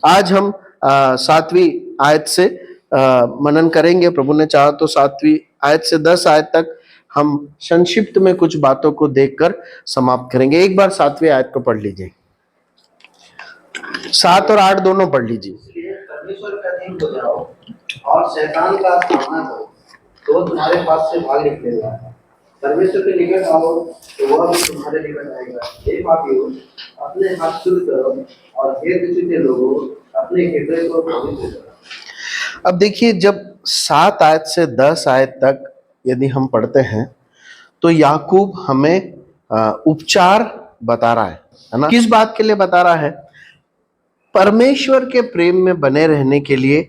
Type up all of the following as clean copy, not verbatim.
आज हम 7वीं आयत से मनन करेंगे। प्रभु ने चाहा तो 7वीं आयत से 10 आयत तक हम संक्षिप्त में कुछ बातों को देखकर समाप्त करेंगे। एक बार 7वीं आयत को पढ़ लीजिए, 7 और 8 दोनों पढ़ लीजिए। परमेश्वर का अधीन हो जाओ और शैतान का सामना करो, तो तुम्हारे पास से भाग निकलेगा। परमेश्वर के निकट आओ तो वह भी तुम्हारे निकट आएगा। हे पापियों, अपने हाथ शुद्ध करो और हे दुष्ट लोगों, अपने हृदय को पवित्र करो। अब देखिए, जब 7 आयत से 10 आयत तक यदि हम पढ़ते हैं तो याकूब हमें उपचार बता रहा है ना। किस बात के लिए बता रहा है? परमेश्वर के प्रेम में बने रहने के लिए,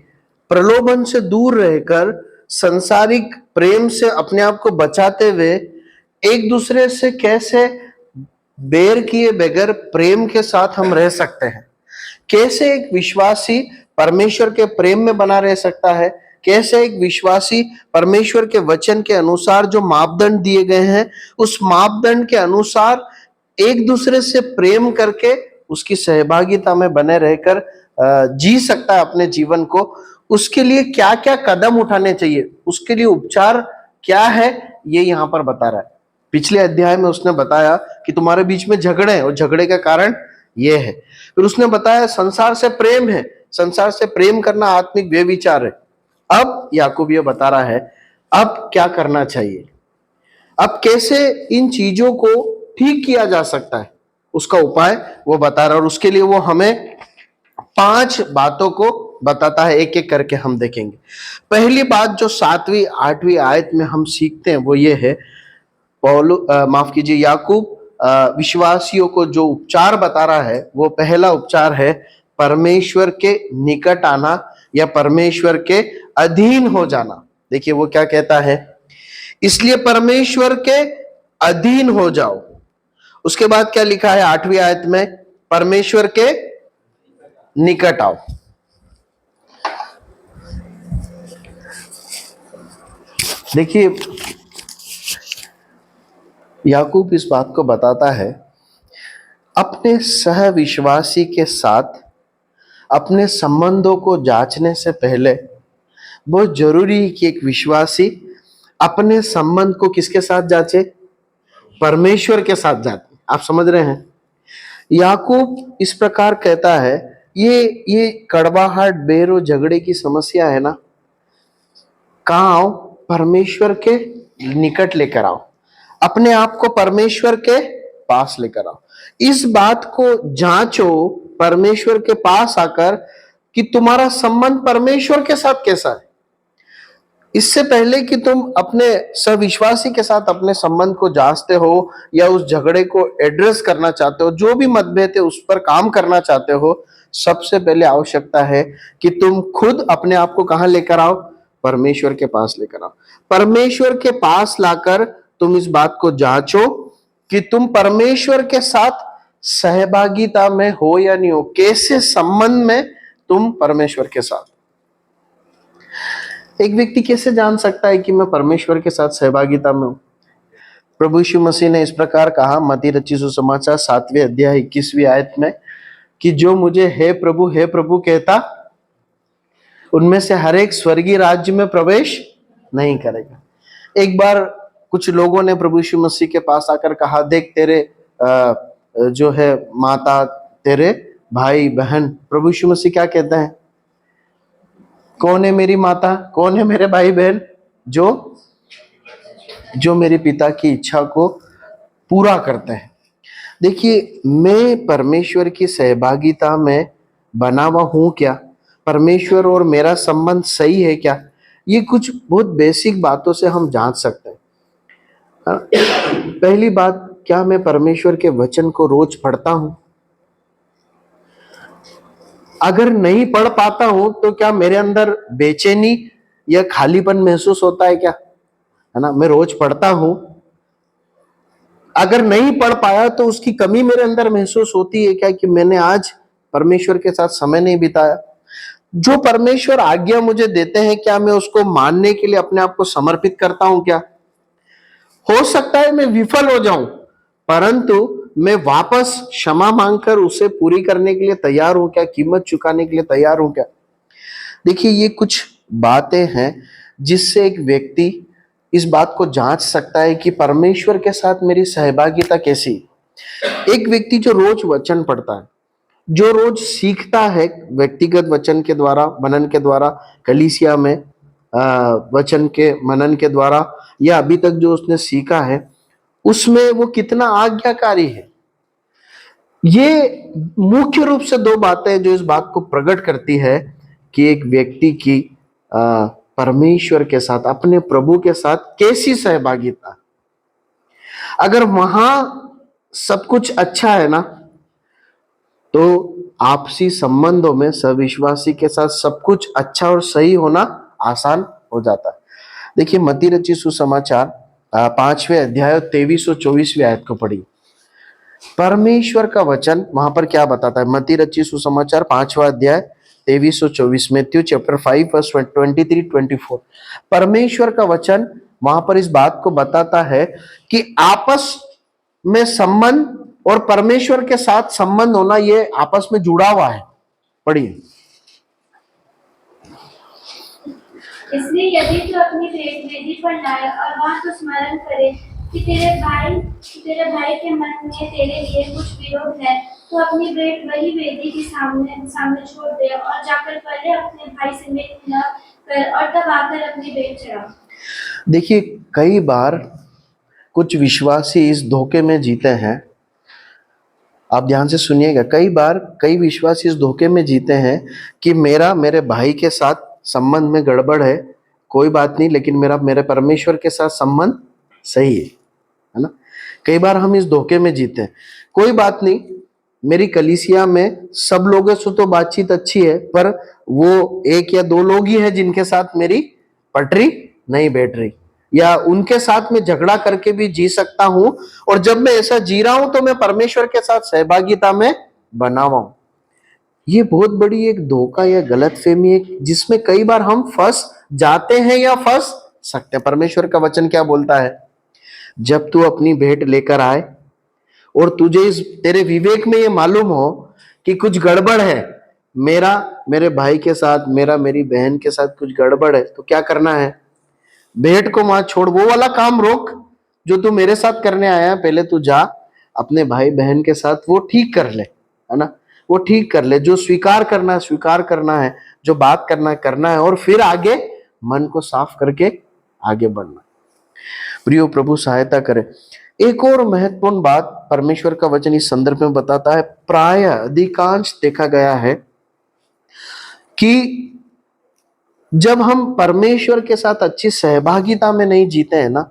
प्रलोभन से दूर रहकर संसारिक प्रेम से अपने आप को बचाते हुए एक दूसरे से कैसे बैर किए बगैर प्रेम के साथ हम रह सकते हैं, कैसे एक विश्वासी परमेश्वर के प्रेम में बना रह सकता है, कैसे एक विश्वासी परमेश्वर के वचन के अनुसार जो मापदंड दिए गए हैं उस मापदंड के अनुसार एक दूसरे से प्रेम करके उसकी सहभागिता में बने रहकर जी सकता है अपने जीवन को। उसके लिए क्या क्या कदम उठाने चाहिए, उसके लिए उपचार क्या है, ये यहाँ पर बता रहा है। पिछले अध्याय में उसने बताया कि तुम्हारे बीच में झगड़े हैं और झगड़े का कारण ये है। फिर उसने बताया संसार से प्रेम है, संसार से प्रेम करना आत्मिक व्यभिचार है। अब याकूब ये बता रहा है अब क्या करना चाहिए, अब कैसे इन चीजों को ठीक किया जा सकता है, उसका उपाय वो बता रहा है। और उसके लिए वो हमें 5 बातों को बताता है, एक एक करके हम देखेंगे। पहली बात जो 7वीं 8वीं आयत में हम सीखते हैं वो ये है, याकूब विश्वासियों को जो उपचार बता रहा है वो पहला उपचार है परमेश्वर के निकट आना या परमेश्वर के अधीन हो जाना। देखिए वो क्या कहता है, इसलिए परमेश्वर के अधीन हो जाओ। उसके बाद क्या लिखा है 8वीं आयत में, परमेश्वर के निकट आओ। देखिए याकूब इस बात को बताता है अपने सहविश्वासी के साथ अपने संबंधों को जांचने से पहले बहुत जरूरी है कि एक विश्वासी अपने संबंध को किसके साथ जांचे? परमेश्वर के साथ जांचे। आप समझ रहे हैं? याकूब इस प्रकार कहता है, ये कड़वाहट, बैर और झगड़े की समस्या है ना, कहाँ आओ? परमेश्वर के निकट लेकर आओ, अपने आप को परमेश्वर के पास लेकर आओ। इस बात को जांचो परमेश्वर के पास आकर कि तुम्हारा संबंध परमेश्वर के साथ कैसा है। इससे पहले कि तुम अपने सविश्वासी के साथ अपने संबंध को जांचते हो या उस झगड़े को एड्रेस करना चाहते हो, जो भी मतभेद है उस पर काम करना चाहते हो, सबसे पहले आवश्यकता है कि तुम खुद अपने आप को कहां लेकर आओ? परमेश्वर के पास लेकर आओ। परमेश्वर के पास लाकर तुम इस बात को जांचो कि तुम परमेश्वर के साथ सहभागिता में हो या नहीं हो, कैसे संबंध में तुम परमेश्वर के साथ। एक व्यक्ति कैसे जान सकता है कि मैं परमेश्वर के साथ सहभागिता में हूं? प्रभु यीशु मसीह ने इस प्रकार कहा मत्ती रचित सुसमाचार 7वें अध्याय 21वीं आयत में कि जो मुझे हे प्रभु कहता उनमें से हर एक स्वर्गीय राज्य में प्रवेश नहीं करेगा। एक बार कुछ लोगों ने प्रभु यीशु मसीह के पास आकर कहा, देख तेरे जो है माता, तेरे भाई बहन। प्रभु यीशु मसीह क्या कहते हैं? कौन है मेरी माता, कौन है मेरे भाई बहन? जो मेरे पिता की इच्छा को पूरा करते हैं। देखिए मैं परमेश्वर की सहभागिता में बना हुआ हूं क्या? परमेश्वर और मेरा संबंध सही है क्या? ये कुछ बहुत बेसिक बातों से हम जांच सकते हैं। पहली बात, क्या मैं परमेश्वर के वचन को रोज पढ़ता हूं? अगर नहीं पढ़ पाता हूं तो क्या मेरे अंदर बेचैनी या खालीपन महसूस होता है क्या? है ना, मैं रोज पढ़ता हूं, अगर नहीं पढ़ पाया तो उसकी कमी मेरे अंदर महसूस होती है क्या कि मैंने आज परमेश्वर के साथ समय नहीं बिताया? जो परमेश्वर आज्ञा मुझे देते हैं क्या मैं उसको मानने के लिए अपने आप को समर्पित करता हूं क्या? हो सकता है मैं विफल हो जाऊं, परंतु मैं वापस क्षमा मांगकर उसे पूरी करने के लिए तैयार हूं क्या, कीमत चुकाने के लिए तैयार हूं क्या? देखिए, ये कुछ बातें हैं जिससे एक व्यक्ति इस बात को जांच सकता है कि परमेश्वर के साथ मेरी सहभागिता कैसी है। एक व्यक्ति जो रोज वचन पढ़ता है, जो रोज सीखता है व्यक्तिगत वचन के द्वारा, मनन के द्वारा, कलीसिया में वचन के मनन के द्वारा, या अभी तक जो उसने सीखा है उसमें वो कितना आज्ञाकारी है। ये मुख्य रूप से दो बातें जो इस बात को प्रकट करती है कि एक व्यक्ति की परमेश्वर के साथ, अपने प्रभु के साथ कैसी सहभागिता। अगर वहां सब कुछ अच्छा है ना, तो आपसी संबंधों में सविश्वासी के साथ सब कुछ अच्छा और सही होना आसान हो जाता है। देखिए, मत्ती रचित सुसमाचार 5वें अध्याय 23 और 24वें आयत को पढ़िए। परमेश्वर का वचन वहां पर क्या बताता है? मत्ती रचित सुसमाचार 5वां अध्याय 23 और 24, मैथ्यू चैप्टर 5 वर्स 23-24। परमेश्वर का वचन वहां पर इस बात को बताता है कि आपस में संबंध और परमेश्वर के साथ संबंध होना, ये आपस में जुड़ा हुआ है। पढ़िए। इसलिए यदि तू अपनी भेंट वेदी पर लाए और वहां तो स्मरण करे कि तेरे भाई के मन में तेरे लिए कुछ विरोध है, तो अपनी भेंट वही वेदी के सामने छोड़ दे और जाकर पहले अपने भाई से मेल मिलाप कर और तब आकर अपनी भेंट चढ़ा। देखिए, कई बार कुछ विश्वासी इस धोखे में जीते हैं। आप ध्यान से सुनिएगा। कई बार कई विश्वासी इस धोखे में जीते हैं कि मेरे भाई के साथ संबंध में गड़बड़ है, कोई बात नहीं, लेकिन मेरे परमेश्वर के साथ संबंध सही है ना। कई बार हम इस धोखे में जीते हैं, कोई बात नहीं, मेरी कलीसिया में सब लोगों से तो बातचीत अच्छी है, पर वो एक या दो लोग ही हैं जिनके साथ मेरी पटरी नहीं बैठ रही, या उनके साथ मैं झगड़ा करके भी जी सकता हूं, और जब मैं ऐसा जी रहा हूं तो मैं परमेश्वर के साथ सहभागिता में बना हुआ हूं। ये बहुत बड़ी एक धोखा या गलतफहमी है जिसमें कई बार हम फंस जाते हैं या फंस सकते हैं। परमेश्वर का वचन क्या बोलता है? जब तू अपनी भेंट लेकर आए और तुझे तेरे विवेक में ये मालूम हो कि कुछ गड़बड़ है, मेरे भाई के साथ, मेरी बहन के साथ कुछ गड़बड़ है, तो क्या करना है? भेंट को वहां छोड़, वो वाला काम रोक जो तू मेरे साथ करने आया है। पहले तू जा अपने भाई बहन के साथ वो ठीक कर ले, है ना, वो ठीक कर ले। जो स्वीकार करना है, जो बात करना है, और फिर आगे मन को साफ करके आगे बढ़ना। प्रियो, प्रभु सहायता करे। एक और महत्वपूर्ण बात परमेश्वर का वचन इस संदर्भ में बताता है। प्राय अधिकांश देखा गया है कि जब हम परमेश्वर के साथ अच्छी सहभागिता में नहीं जीते हैं ना,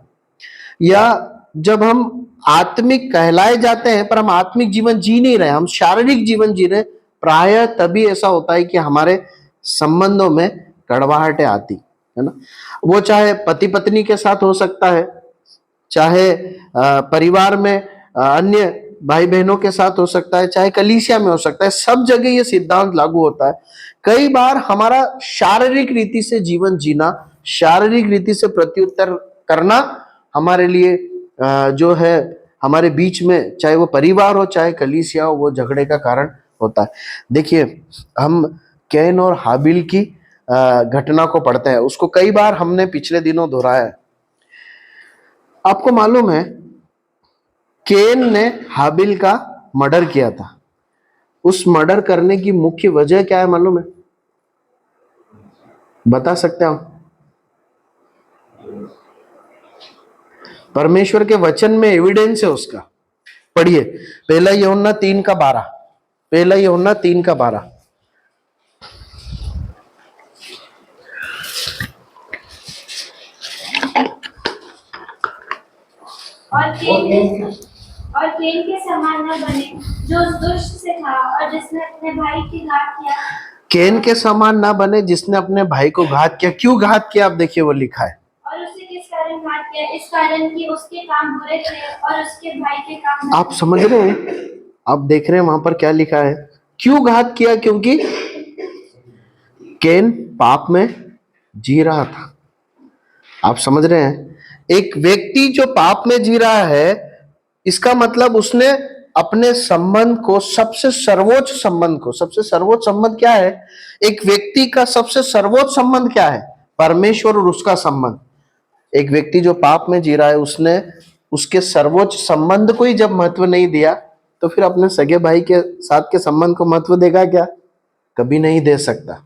या जब हम आत्मिक कहलाए जाते हैं पर हम आत्मिक जीवन जी नहीं रहे, हम शारीरिक जीवन जी रहे, प्राय तभी ऐसा होता है कि हमारे संबंधों में कड़वाहटें आती है ना। वो चाहे पति पत्नी के साथ हो सकता है, चाहे परिवार में अन्य भाई बहनों के साथ हो सकता है, चाहे कलीसिया में हो सकता है। सब जगह ये सिद्धांत लागू होता है। कई बार हमारा शारीरिक रीति से जीवन जीना, शारीरिक रीति से प्रत्युत्तर करना हमारे लिए जो है, हमारे बीच में, चाहे वो परिवार हो चाहे कलीसिया हो, वो झगड़े का कारण होता है। देखिए, हम कैन और हाबिल की घटना को पढ़ते हैं, उसको कई बार हमने पिछले दिनों दोहराया है। आपको मालूम है, कैन ने हाबिल का मर्डर किया था। उस मर्डर करने की मुख्य वजह क्या है मालूम है? बता सकते हैं आप? परमेश्वर के वचन में एविडेंस है उसका। पढ़िए, पहला यूहन्ना 3:12। पहला यूहन्ना 3:12। और केन के समान न बने जो उस दुष्ट से था और जिसने अपने भाई की घात किया। कैन के समान ना बने जिसने अपने भाई को घात किया। क्यों घात किया? आप देखिए, वो लिखा है। और उसने किस कारण घात किया? इस कारण कि उसके काम बुरे थे और उसके भाई के काम। आप समझ रहे हैं? आप देख रहे हैं वहां पर क्या लिखा है? क्यों घात किया? क्योंकि कैन पाप में जी रहा था। आप समझ रहे हैं? एक व्यक्ति जो पाप में जी रहा है, इसका मतलब उसने अपने संबंध को सबसे सर्वोच्च संबंध क्या है? एक व्यक्ति का सबसे सर्वोच्च संबंध क्या है? परमेश्वर और उसका संबंध। एक व्यक्ति जो पाप में जी रहा है, उसने उसके सर्वोच्च संबंध को ही जब महत्व नहीं दिया, तो फिर अपने सगे भाई के साथ के संबंध को महत्व देगा क्या? कभी नहीं दे सकता।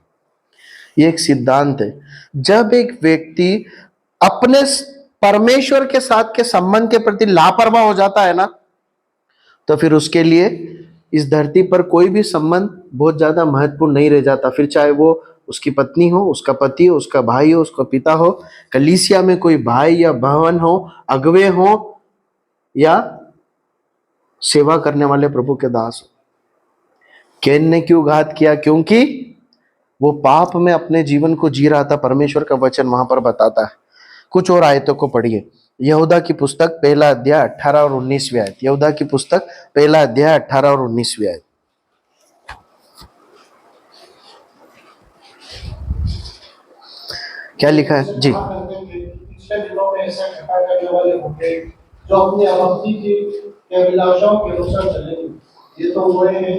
ये एक सिद्धांत है। जब एक व्यक्ति अपने परमेश्वर के साथ के संबंध के प्रति लापरवाह हो जाता है ना, तो फिर उसके लिए इस धरती पर कोई भी संबंध बहुत ज्यादा महत्वपूर्ण नहीं रह जाता। फिर चाहे वो उसकी पत्नी हो, उसका पति हो, उसका भाई हो, उसका पिता हो, कलीसिया में कोई भाई या बहन हो, अगुवे हो, या सेवा करने वाले प्रभु के दास हो। कैन ने क्यों घात किया? क्योंकि वो पाप में अपने जीवन को जी रहा था। परमेश्वर का वचन वहां पर बताता है। कुछ और आयतों को पढ़िए। यहूदा की पुस्तक 1 अध्याय 18 और 19वीं आयत। यहूदा की पुस्तक 1 अध्याय 18 और 19वीं आयत। क्या लिखा है जी? पिछले दिनों में ऐसा घटा करने वाले होंगे जो अपनी आपत्ति की अभिलाषाओं के अनुसार चलेंगे। ये तो वह हैं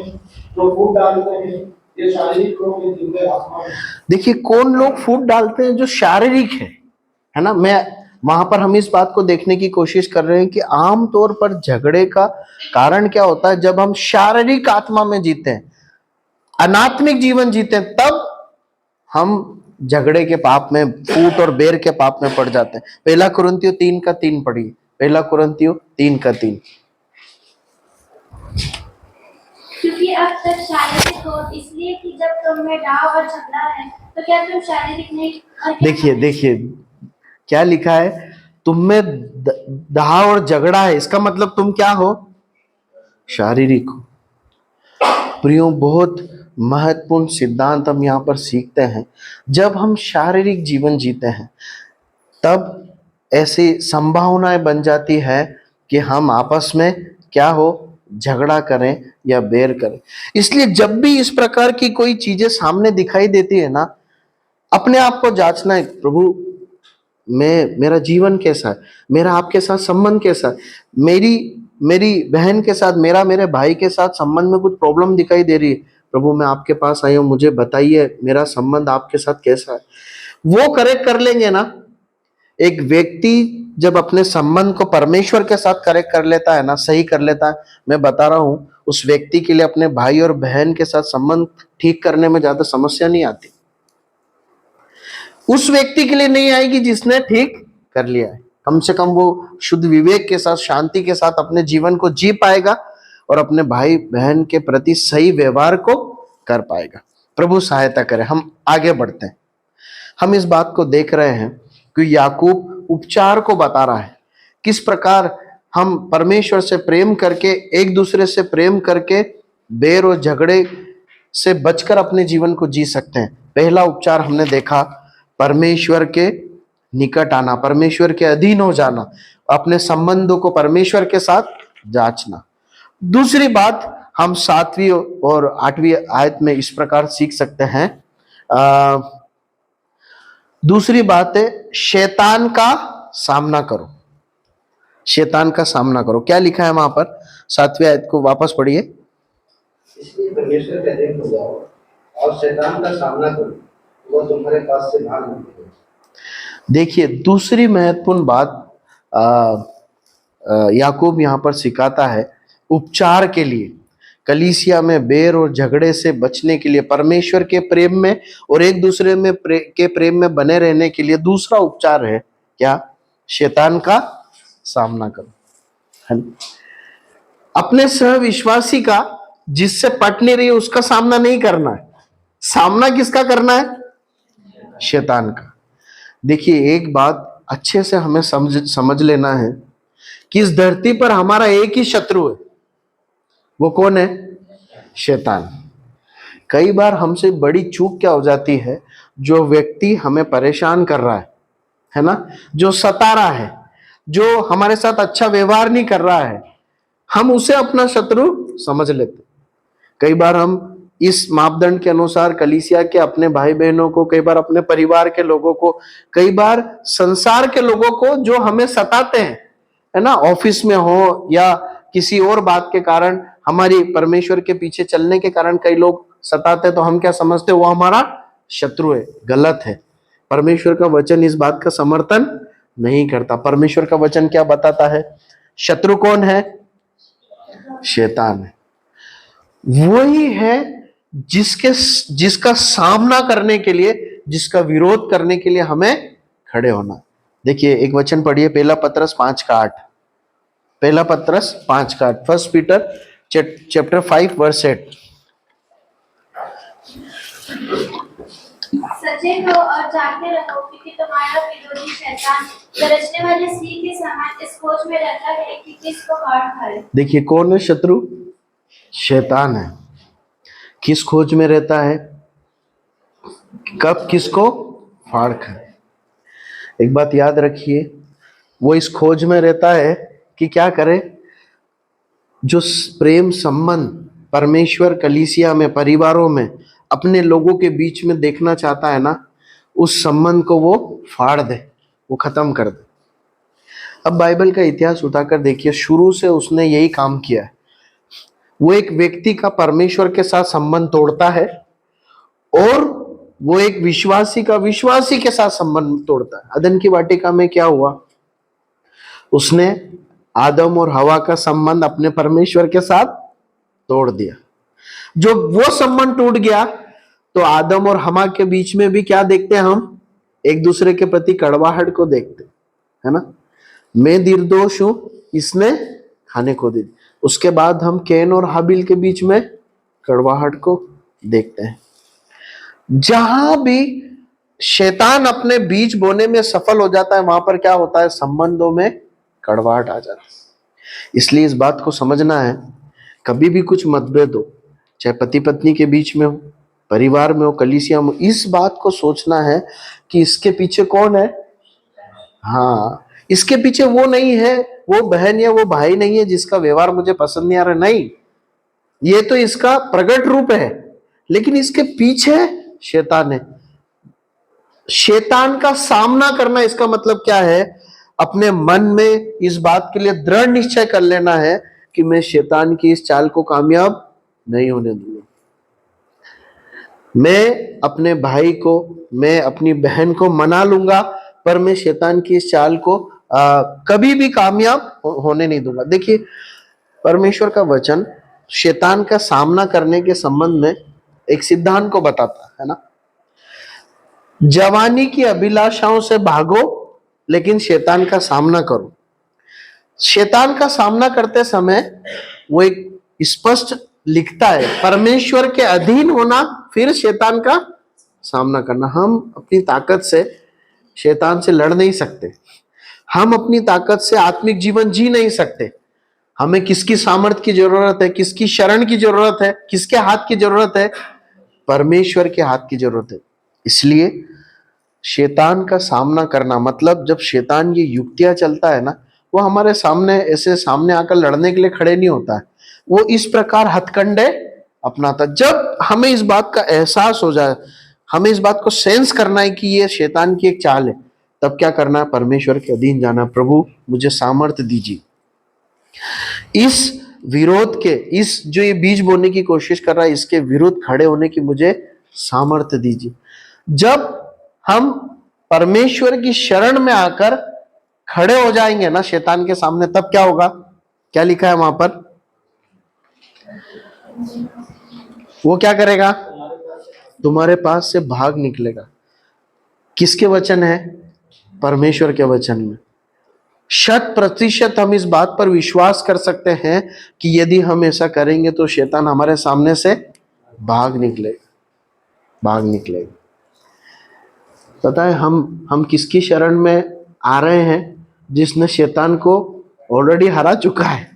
जो फूट डालते हैं, ये शारीरिक लोग हैं जिनमें आत्मा है। देखिए, कौन लोग फूट डालते हैं? जो शारीरिक है ना। मैं वहां पर हम इस बात को देखने की कोशिश कर रहे हैं कि आमतौर पर झगड़े का कारण क्या होता है? जब हम शारीरिक आत्मा में जीते हैं, अनात्मिक जीवन जीते हैं, तब हम झगड़े के पाप में, फूट और बेर के पाप में पड़ जाते हैं। 1 कुरिन्थियों 3:3 पढ़िए। 1 कुरिन्थियों 3:3। क्योंकि अब तक शारीरिक हो, इसलिए कि जब तुम में डाव और झगड़ा है, तो क्या तुम शारीरिक नहीं? देखिए क्या लिखा है? तुम में दाव और झगड़ा है, इसका मतलब तुम क्या हो? शारीरिक हो। प्रियो, बहुत महत्वपूर्ण सिद्धांत हम यहाँ पर सीखते हैं। जब हम शारीरिक जीवन जीते हैं, तब ऐसी संभावनाएं बन जाती है कि हम आपस में क्या हो? झगड़ा करें या बैर करें। इसलिए जब भी इस प्रकार की कोई चीजें सामने दिखाई देती है ना, अपने आप को जांचना है, प्रभु मेरा जीवन कैसा है? मेरा आपके साथ संबंध कैसा है? मेरी बहन के साथ, मेरे भाई के साथ संबंध में कुछ प्रॉब्लम दिखाई दे रही है, प्रभु मैं आपके पास आई हूं, मुझे बताइए मेरा संबंध आपके साथ कैसा है। वो करेक्ट कर लेंगे ना। एक व्यक्ति जब अपने संबंध को परमेश्वर के साथ करेक्ट कर लेता है ना, सही कर लेता है, मैं बता रहा हूं, उस व्यक्ति के लिए अपने भाई और बहन के साथ संबंध ठीक करने में ज्यादा समस्या नहीं आती। उस व्यक्ति के लिए नहीं आएगी जिसने ठीक कर लिया है। कम से कम वो शुद्ध विवेक के साथ, शांति के साथ अपने जीवन को जी पाएगा और अपने भाई बहन के प्रति सही व्यवहार को कर पाएगा। प्रभु सहायता करे। हम आगे बढ़ते हैं। हम इस बात को देख रहे हैं कि याकूब उपचार को बता रहा है, किस प्रकार हम परमेश्वर से प्रेम करके, एक दूसरे से प्रेम करके, बैर और झगड़े से बचकर अपने जीवन को जी सकते हैं। पहला उपचार हमने देखा, परमेश्वर के निकट आना, परमेश्वर के अधीन हो जाना, अपने संबंधों को परमेश्वर के साथ जांचना। दूसरी बात हम 7वीं और 8वीं आयत में इस प्रकार सीख सकते हैं। दूसरी बात है, शैतान का सामना करो। शैतान का सामना करो। क्या लिखा है वहां पर? 7वीं आयत को वापस पढ़िए। इसलिए परमेश्वर के अधीन हो जाओ और शैतान का सामना करो, वो तुम्हारे पास से भाग निकलेगा। देखिए, दूसरी महत्वपूर्ण बात याकूब यहाँ पर सिखाता है, उपचार के लिए, कलीसिया में बैर और झगड़े से बचने के लिए, परमेश्वर के प्रेम में और एक दूसरे में के प्रेम में बने रहने के लिए दूसरा उपचार है क्या? शैतान का सामना करो। है ना? अपने सहविश्वासी का, जिससे पट नहीं रही है, उसका सामना नहीं करना है। सामना किसका करना है? शैतान का। देखिए, एक बात अच्छे से हमें समझ लेना है कि इस धरती पर हमारा एक ही शत्रु है। वो कौन है? शैतान। कई बार हमसे बड़ी चूक क्या हो जाती है, जो व्यक्ति हमें परेशान कर रहा है ना, जो सता रहा है, जो हमारे साथ अच्छा व्यवहार नहीं कर रहा है, हम उसे अपना शत्रु समझ लेते। कई बार हम इस मापदंड के अनुसार कलीसिया के अपने भाई बहनों को, कई बार अपने परिवार के लोगों को, कई बार संसार के लोगों को जो हमें सताते हैं, है ना, ऑफिस में हो या किसी और बात के कारण, हमारी परमेश्वर के पीछे चलने के कारण कई लोग सताते, तो हम क्या समझते, वो हमारा शत्रु है। गलत है। परमेश्वर का वचन इस बात का समर्थन नहीं करता। परमेश्वर का वचन क्या बताता है? शत्रु कौन है? शैतान है। वही है जिसका सामना करने के लिए, जिसका विरोध करने के लिए हमें खड़े होना। देखिए एक वचन पढ़िए, पहला पत्रस 5:8। पहला पत्रस 5:8, फर्स्ट पीटर चैप्टर 5 वर्स 8। सचेत हो और जागते रहो, क्योंकि तुम्हारा विरोधी शैतान गरजने वाले सिंह के समान इस खोज में रहता है कि किसको फाड़ खाए। देखिए कौन है शत्रु? शैतान है। किस खोज में रहता है? कब किसको फाड़ खाए। एक बात याद रखिए, वो इस खोज में रहता है कि क्या करे? जो प्रेम संबंध परमेश्वर कलीसिया में, परिवारों में, अपने लोगों के बीच में देखना चाहता है ना, उस संबंध को वो फाड़ दे, वो खत्म कर दे। अब बाइबल का इतिहास उठाकर देखिए, शुरू से उसने यही काम किया है। वो एक व्यक्ति का परमेश्वर के साथ संबंध तोड़ता है, और वो एक विश्वासी का विश्वासी के साथ संबंध तोड़ता है। अदन की वाटिका में क्या हुआ? उसने आदम और हवा का संबंध अपने परमेश्वर के साथ तोड़ दिया। जो वो संबंध टूट गया, तो आदम और हवा के बीच में भी क्या देखते हैं हम? एक दूसरे के प्रति कड़वाहट को देखते, है ना। मैं निर्दोष हूं, इसने खाने को दी। उसके बाद हम कैन और हाबिल के बीच में कड़वाहट को देखते हैं। जहां भी शैतान अपने बीज बोने में सफल हो जाता है, वहां पर क्या होता है? संबंधों में कड़वाहट आ जाती है। इसलिए इस बात को समझना है, कभी भी कुछ मतभेद हो, चाहे पति पत्नी के बीच में हो, परिवार में हो, कलीसिया में, इस बात को सोचना है कि इसके पीछे कौन है। हाँ, इसके पीछे वो नहीं है, वो बहन या वो भाई नहीं है जिसका व्यवहार मुझे पसंद नहीं आ रहा, नहीं, ये तो इसका प्रकट रूप है, लेकिन इसके पीछे शैतान है। शैतान का सामना करना, इसका मतलब क्या है? अपने मन में इस बात के लिए दृढ़ निश्चय कर लेना है कि मैं शैतान की इस चाल को कामयाब नहीं होने दूंगा। मैं अपने भाई को, मैं अपनी बहन को मना लूंगा, पर मैं शैतान की इस चाल को कभी भी कामयाब होने नहीं दूंगा। देखिए परमेश्वर का वचन शैतान का सामना करने के संबंध में एक सिद्धांत को बताता है ना। जवानी की अभिलाषाओं से भागो, लेकिन शैतान का सामना करो। शैतान का सामना करते समय वो एक स्पष्ट लिखता है, परमेश्वर के अधीन होना, फिर शैतान का सामना करना। हम अपनी ताकत से शैतान से लड़ नहीं सकते, हम अपनी ताकत से आत्मिक जीवन जी नहीं सकते। हमें किसकी सामर्थ्य की जरूरत है? किसकी शरण की जरूरत है? किसके हाथ की जरूरत है? परमेश्वर के हाथ की जरूरत है। इसलिए शैतान का सामना करना मतलब, जब शैतान ये युक्तियां चलता है ना, वो हमारे सामने ऐसे सामने आकर लड़ने के लिए खड़े नहीं होता है, वो इस प्रकार हथकंडे अपनाता। जब हमें इस बात का एहसास हो जाए, हमें इस बात को सेंस करना है कि ये शैतान की एक चाल है, तब क्या करना है? परमेश्वर के अधीन जाना। प्रभु मुझे सामर्थ्य दीजिए, इस विरोध के, इस जो ये बीज बोने की कोशिश कर रहा है, इसके विरुद्ध खड़े होने की मुझे सामर्थ्य दीजिए। जब हम परमेश्वर की शरण में आकर खड़े हो जाएंगे ना शैतान के सामने, तब क्या होगा? क्या लिखा है वहां पर? वो क्या करेगा? तुम्हारे पास से भाग निकलेगा। किसके वचन है? परमेश्वर के वचन में 100% हम इस बात पर विश्वास कर सकते हैं कि यदि हम ऐसा करेंगे तो शैतान हमारे सामने से भाग निकलेगा। पता है हम किसकी शरण में आ रहे हैं? जिसने शैतान को ऑलरेडी हरा चुका है।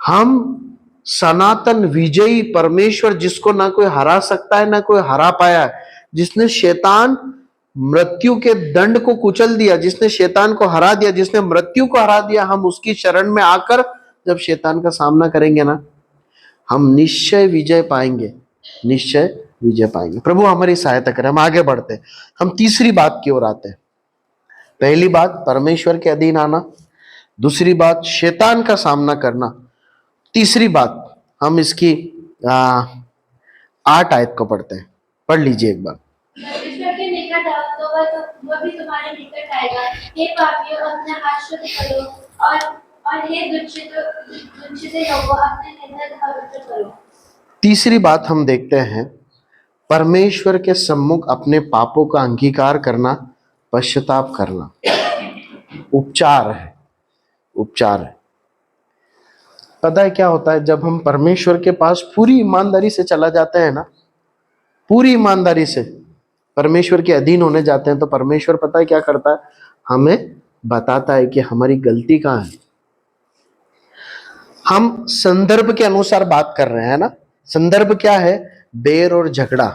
हम सनातन विजयी परमेश्वर, जिसको ना कोई हरा सकता है ना कोई हरा पाया है, जिसने शैतान मृत्यु के दंड को कुचल दिया, जिसने शैतान को हरा दिया, जिसने मृत्यु को हरा दिया, हम उसकी शरण में आकर जब शैतान का सामना करेंगे ना, हम निश्चय विजय पाएंगे, निश्चय विजय पाएंगे। प्रभु हमारी सहायता करें। हम आगे बढ़ते हैं, हम तीसरी बात की ओर आते हैं। पहली बात परमेश्वर के अधीन आना, दूसरी बात शैतान का सामना करना, तीसरी बात, हम इसकी 8 आयत को पढ़ते हैं, पढ़ लीजिए एक बार। परमेश्वर के निकट आओ तो वह भी तुम्हारे निकट आएगा। हे पापियों, अपना हाथ शुद्ध करो और हे दुष्चित लोगों, अपने हृदय पवित्र करो। तीसरी बात हम देखते हैं, परमेश्वर के सम्मुख अपने पापों का अंगीकार करना, पश्चाताप करना, उपचार है, उपचार है। पता है क्या होता है, जब हम परमेश्वर के पास पूरी ईमानदारी से चला जाते हैं ना, पूरी ईमानदारी से परमेश्वर के अधीन होने जाते हैं, तो परमेश्वर पता है क्या करता है, हमें बताता है कि हमारी गलती कहाँ है। हम संदर्भ के अनुसार बात कर रहे हैं ना, संदर्भ क्या है, बैर और झगड़ा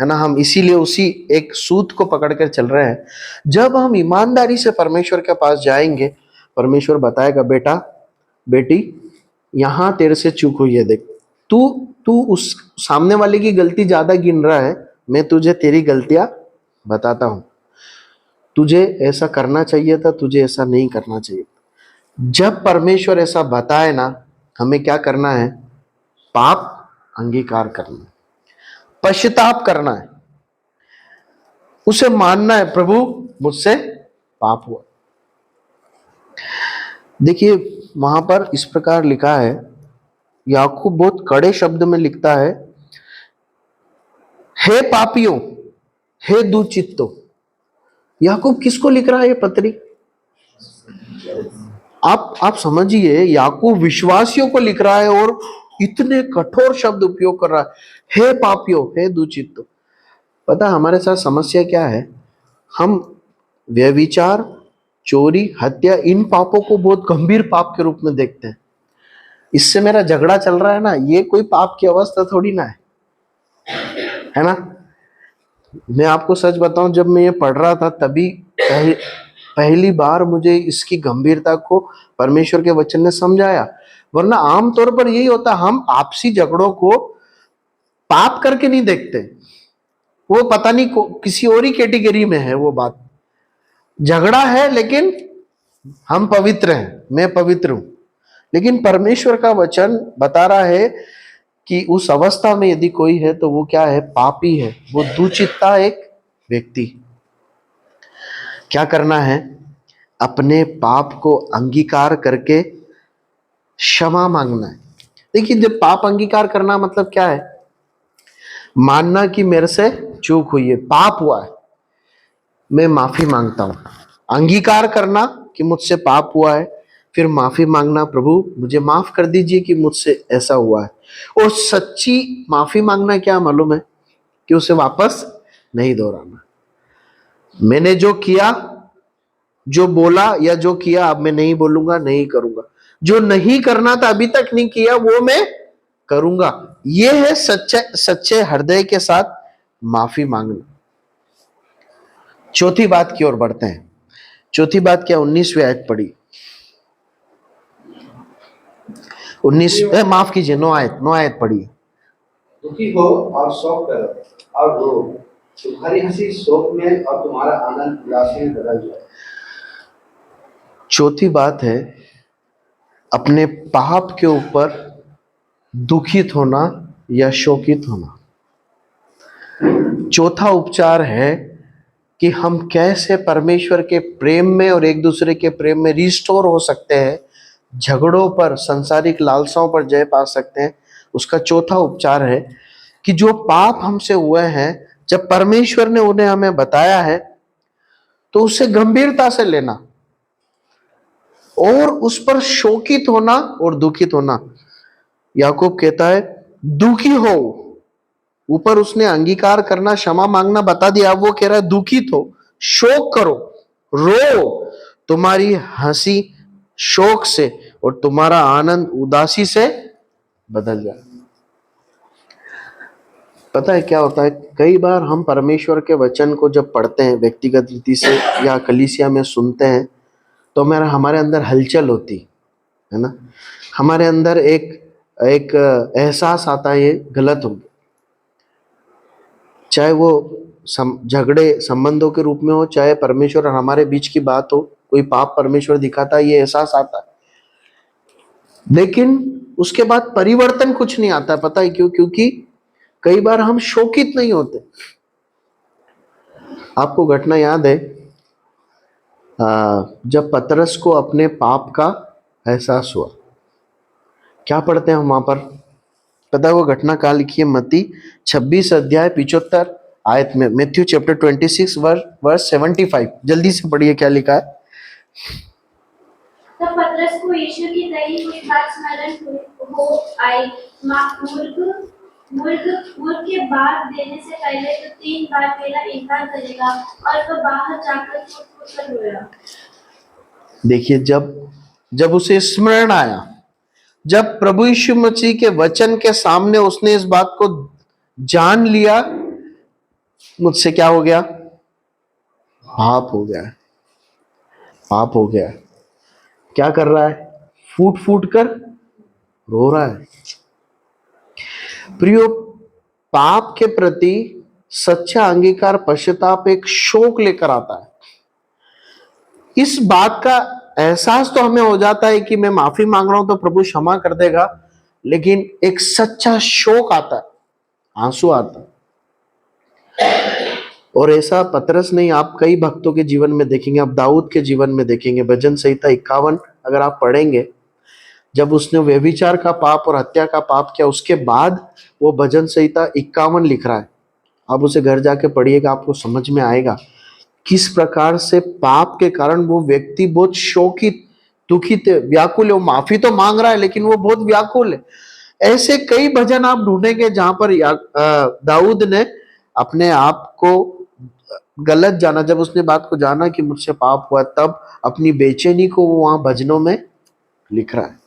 है ना, हम इसीलिए उसी एक सूत को पकड़कर चल रहे हैं। जब हम ईमानदारी से परमेश्वर के पास जाएंगे, परमेश्वर बताएगा, बेटा बेटी यहां तेरे से चूक हुई है, देख तू उस सामने वाले की गलती ज्यादा गिन रहा है, मैं तुझे तेरी गलतियां बताता हूं, तुझे ऐसा करना चाहिए था, तुझे ऐसा नहीं करना चाहिए। जब परमेश्वर ऐसा बताए ना, हमें क्या करना है, पाप अंगीकार करना है, पश्चाताप करना है, उसे मानना है, प्रभु मुझसे पाप हुआ। देखिए वहां पर इस प्रकार लिखा है, याकूब बहुत कड़े शब्द में लिखता है, हे पापियों, हे दुचित्तो। याकूब किसको लिख रहा है ये पत्री? आप समझिए, याकूब विश्वासियों को लिख रहा है और इतने कठोर शब्द उपयोग कर रहा है, हे पापियों, हे दुचित्तो। पता हमारे साथ समस्या क्या है, हम व्यभिचार, चोरी, हत्या, इन पापों को बहुत गंभीर पाप के रूप में देखते हैं। इससे मेरा झगड़ा चल रहा है ना, ये कोई पाप की अवस्था थोड़ी ना है ना। मैं आपको सच बताऊं, जब मैं ये पढ़ रहा था तभी पहली बार मुझे इसकी गंभीरता को परमेश्वर के वचन ने समझाया। वरना आमतौर पर यही होता, हम आपसी झगड़ों को पाप करके नहीं देखते, वो पता नहीं किसी और ही कैटेगरी में है वो बात। झगड़ा है लेकिन हम पवित्र हैं, मैं पवित्र हूं, लेकिन परमेश्वर का वचन बता रहा है कि उस अवस्था में यदि कोई है तो वो क्या है, पापी है, वो दुचित्ता एक व्यक्ति। क्या करना है, अपने पाप को अंगीकार करके क्षमा मांगना है। देखिए, जब पाप अंगीकार करना मतलब क्या है, मानना कि मेरे से चूक हुई है, पाप हुआ है, मैं माफी मांगता हूं। अंगीकार करना कि मुझसे पाप हुआ है, फिर माफी मांगना, प्रभु मुझे माफ कर दीजिए कि मुझसे ऐसा हुआ है। और सच्ची माफी मांगना क्या मालूम है, कि उसे वापस नहीं दोहराना। मैंने जो किया, जो बोला या जो किया, अब मैं नहीं बोलूंगा, नहीं करूंगा। जो नहीं करना था, अभी तक नहीं किया, वो मैं करूंगा। ये है सच्चे हृदय के साथ माफी मांगना। चौथी बात की ओर बढ़ते हैं। चौथी बात क्या, 19वीं आयत पढ़ी, माफ कीजिए, 9 आयत पढ़ी। दुखी हो और शोक करो और रो, तुम्हारी हंसी शोक में और तुम्हारा आनंद उदासी में बदल जाए। चौथी बात है, अपने पाप के ऊपर दुखित होना या शोकित होना। चौथा उपचार है कि हम कैसे परमेश्वर के प्रेम में और एक दूसरे के प्रेम में रिस्टोर हो सकते हैं, झगड़ों पर, संसारिक लालसाओं पर जय पा सकते हैं। उसका चौथा उपचार है कि जो पाप हमसे हुए हैं, जब परमेश्वर ने उन्हें हमें बताया है, तो उसे गंभीरता से लेना और उस पर शोकित होना और दुखित होना। याकूब कहता है, दुखी हो, ऊपर उसने अंगीकार करना, क्षमा मांगना बता दिया, अब वो कह रहा है दुखित हो, शोक करो, रो, तुम्हारी हंसी शोक से और तुम्हारा आनंद उदासी से बदल जाए। पता है क्या होता है, कई बार हम परमेश्वर के वचन को जब पढ़ते हैं व्यक्तिगत रीति से या कलीसिया में सुनते हैं, तो हमारे अंदर हलचल होती है ना, हमारे अंदर एक एहसास आता है, ये गलत हो गया। चाहे वो झगड़े संबंधों के रूप में हो, चाहे परमेश्वर और हमारे बीच की बात हो, कोई पाप परमेश्वर दिखाता है, ये एहसास आता है। लेकिन उसके बाद परिवर्तन कुछ नहीं आता। पता है क्यों? क्योंकि कई बार हम शोकित नहीं होते। आपको घटना याद है जब पतरस को अपने पाप का एहसास हुआ, क्या पढ़ते हैं हम वहां पर? पता है वो घटना कहाँ लिखी है? मत्ती 26 अध्याय 75 आयत में। Matthew chapter 26 verse 75। जल्दी से पढ़िए क्या लिखा है। तब पतरस को यीशु की कही हुई बात स्मरण हो आई, मूर्ख के बात देने से पहले तो 3 बार मेरा इनकार करेगा। और वह बाहर जाकर फूट फूट कर रोया। देखिए, जब उसे स्मरण आया, जब प्रभु यीशु मसीह के वचन के सामने उसने इस बात को जान लिया, मुझसे क्या हो गया? पाप हो गया, पाप हो गया। क्या कर रहा है? फूट फूट कर रो रहा है। प्रियो, पाप के प्रति सच्चा अंगीकार, पश्चाताप एक शोक लेकर आता है। इस बात का एहसास तो हमें हो जाता है कि मैं माफी मांग रहा हूं तो प्रभु क्षमा कर देगा, लेकिन एक सच्चा शोक आता है, आंसू आता है। और ऐसा पतरस नहीं, आप कई भक्तों के जीवन में देखेंगे, आप दाऊद के जीवन में देखेंगे। भजन संहिता 51 अगर आप पढ़ेंगे, जब उसने व्यभिचार का पाप और हत्या का पाप किया, उसके बाद वो भजन संहिता 51 लिख रहा है। आप उसे घर जाके पढ़िएगा, आपको समझ में आएगा किस प्रकार से पाप के कारण वो व्यक्ति बहुत शोकित, दुखित, व्याकुल है। वो माफी तो मांग रहा है लेकिन वो बहुत व्याकुल है। ऐसे कई भजन आप ढूंढेंगे जहां पर दाऊद ने अपने आप को गलत जाना। जब उसने बात को जाना कि मुझसे पाप हुआ, तब अपनी बेचैनी को वो वहां भजनों में लिख रहा है।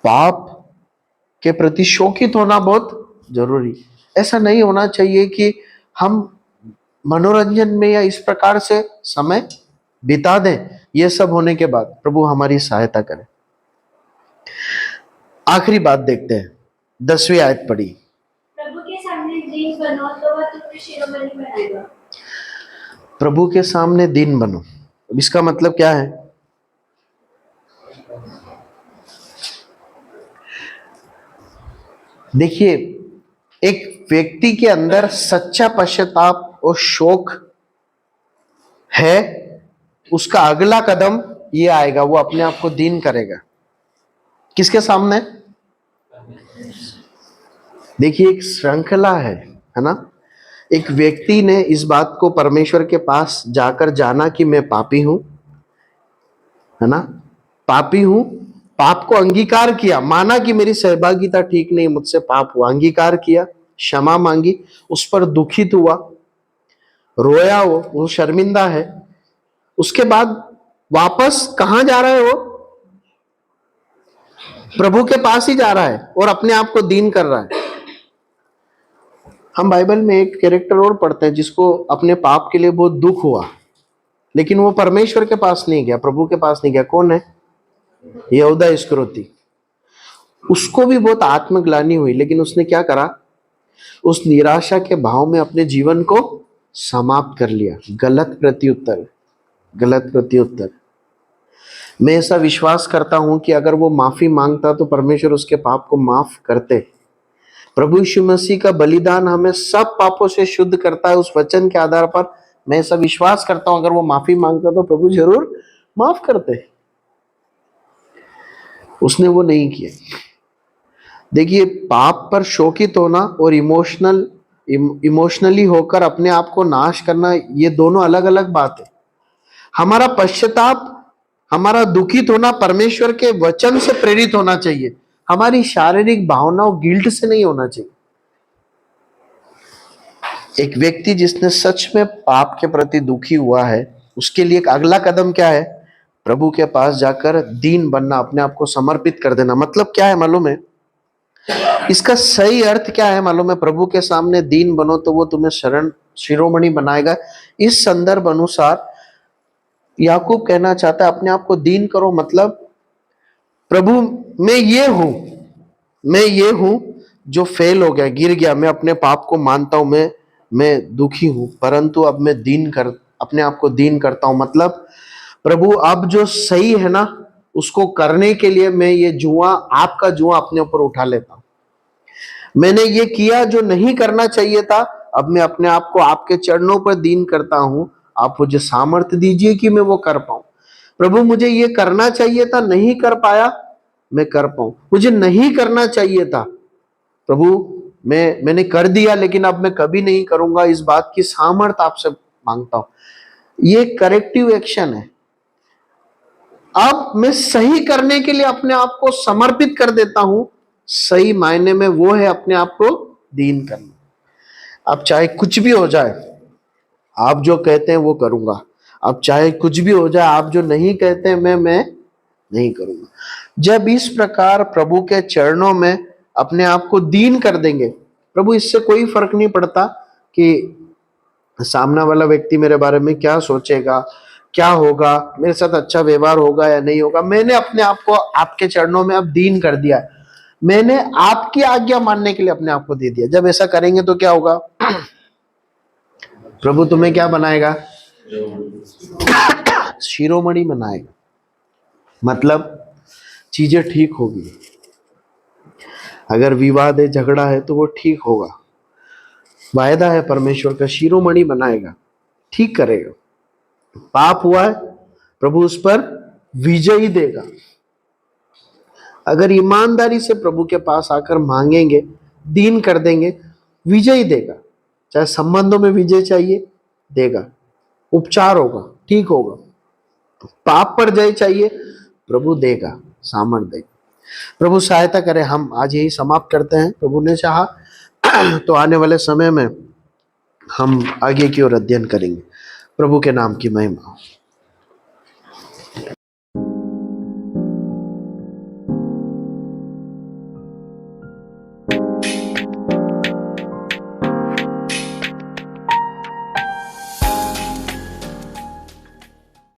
पाप के प्रति शोकित होना बहुत जरूरी। ऐसा नहीं होना चाहिए कि हम मनोरंजन में या इस प्रकार से समय बिता दें। यह सब होने के बाद प्रभु हमारी सहायता करें। आखिरी बात देखते हैं, 10वीं आयत पढ़ी। प्रभु के सामने दीन बनो तो वह तुम्हें शिरोमणि बनाएगा। प्रभु के सामने दीन बनो, इसका मतलब क्या है? देखिए, एक व्यक्ति के अंदर सच्चा पश्चाताप और शोक है, उसका अगला कदम ये आएगा, वो अपने आप को दीन करेगा। किसके सामने? देखिए, एक श्रृंखला है ना। एक व्यक्ति ने इस बात को परमेश्वर के पास जाकर जाना कि मैं पापी हूं, है ना, पापी हूं, पाप को अंगीकार किया, माना कि मेरी सहभागिता ठीक नहीं, मुझसे पाप हुआ, अंगीकार किया, क्षमा मांगी, उस पर दुखित हुआ, रोया, वो शर्मिंदा है। उसके बाद वापस कहां जा रहा है? वो प्रभु के पास ही जा रहा है और अपने आप को दीन कर रहा है। हम बाइबल में एक कैरेक्टर और पढ़ते हैं जिसको अपने पाप के लिए बहुत दुख हुआ, लेकिन वो परमेश्वर के पास नहीं गया, प्रभु के पास नहीं गया। कौन है? यहूदा इस्करियोती। उसको भी बहुत आत्मग्लानि हुई, लेकिन उसने क्या करा? उस निराशा के भाव में अपने जीवन को समाप्त कर लिया। गलत प्रत्युत्तर, गलत प्रत्युत्तर। मैं ऐसा विश्वास करता हूं कि अगर वो माफी मांगता तो परमेश्वर उसके पाप को माफ करते। प्रभु यीशु मसीह का बलिदान हमें सब पापों से शुद्ध करता है। उस वचन के आधार पर मैं ऐसा विश्वास करता हूं, अगर वो माफी मांगता तो प्रभु जरूर माफ करते। उसने वो नहीं किया। देखिए, पाप पर शोकित होना और इमोशनली होकर अपने आप को नाश करना, ये दोनों अलग अलग बात है। हमारा पश्चाताप, हमारा दुखित होना परमेश्वर के वचन से प्रेरित होना चाहिए, हमारी शारीरिक भावनाओं, गिल्ट से नहीं होना चाहिए। एक व्यक्ति जिसने सच में पाप के प्रति दुखी हुआ है, उसके लिए एक अगला कदम क्या है? प्रभु के पास जाकर दीन बनना, अपने आप को समर्पित कर देना। मतलब क्या है मालूम है? इसका सही अर्थ क्या है मालूम है? प्रभु के सामने दीन बनो तो वो तुम्हें शिरोमणि बनाएगा। इस संदर्भ अनुसार याकूब कहना चाहता है अपने आप को दीन करो, मतलब प्रभु मैं ये हूं जो फेल हो गया, गिर गया, मैं अपने पाप को मानता हूं, मैं दुखी हूं, परंतु अब मैं अपने आप को दीन करता हूं। मतलब प्रभु अब जो सही है ना, उसको करने के लिए मैं ये जुआ, आपका जुआ अपने ऊपर उठा लेता हूं। मैंने ये किया जो नहीं करना चाहिए था, अब मैं अपने आप को आपके चरणों पर दीन करता हूं। आप मुझे सामर्थ्य दीजिए कि मैं वो कर पाऊं। प्रभु मुझे ये करना चाहिए था, नहीं कर पाया, मैं कर पाऊं। मुझे नहीं करना चाहिए था प्रभु, मैंने कर दिया, लेकिन अब मैं कभी नहीं करूंगा। इस बात की सामर्थ्य आपसे मांगता हूं। ये करेक्टिव एक्शन है। अब मैं सही करने के लिए अपने आप को समर्पित कर देता हूं। सही मायने में वो है अपने आप को दीन करना। अब चाहे कुछ भी हो जाए, आप जो कहते हैं वो करूंगा। अब चाहे कुछ भी हो जाए, आप जो नहीं कहते हैं मैं नहीं करूंगा। जब इस प्रकार प्रभु के चरणों में अपने आप को दीन कर देंगे, प्रभु इससे कोई फर्क नहीं पड़ता कि सामने वाला व्यक्ति मेरे बारे में क्या सोचेगा, क्या होगा, मेरे साथ अच्छा व्यवहार होगा या नहीं होगा। मैंने अपने आप को आपके चरणों में अब दीन कर दिया है। मैंने आपकी आज्ञा मानने के लिए अपने आप को दे दिया। जब ऐसा करेंगे तो क्या होगा? प्रभु तुम्हें क्या बनाएगा? शिरोमणि बनाएगा। मतलब चीजें ठीक होगी। अगर विवाद है, झगड़ा है, तो वो ठीक होगा। वायदा है परमेश्वर का, शिरोमणि बनाएगा, ठीक करेगा। पाप हुआ है, प्रभु उस पर विजयी देगा। अगर ईमानदारी से प्रभु के पास आकर मांगेंगे, दीन कर देंगे, विजयी देगा। चाहे संबंधों में विजय चाहिए, देगा। उपचार होगा, ठीक होगा। पाप पर जय चाहिए, प्रभु देगा, सामर्थ देगा। प्रभु सहायता करे। हम आज यही समाप्त करते हैं। प्रभु ने चाहा तो आने वाले समय में हम आगे की ओर अध्ययन करेंगे। प्रभु के नाम की महिमा हो।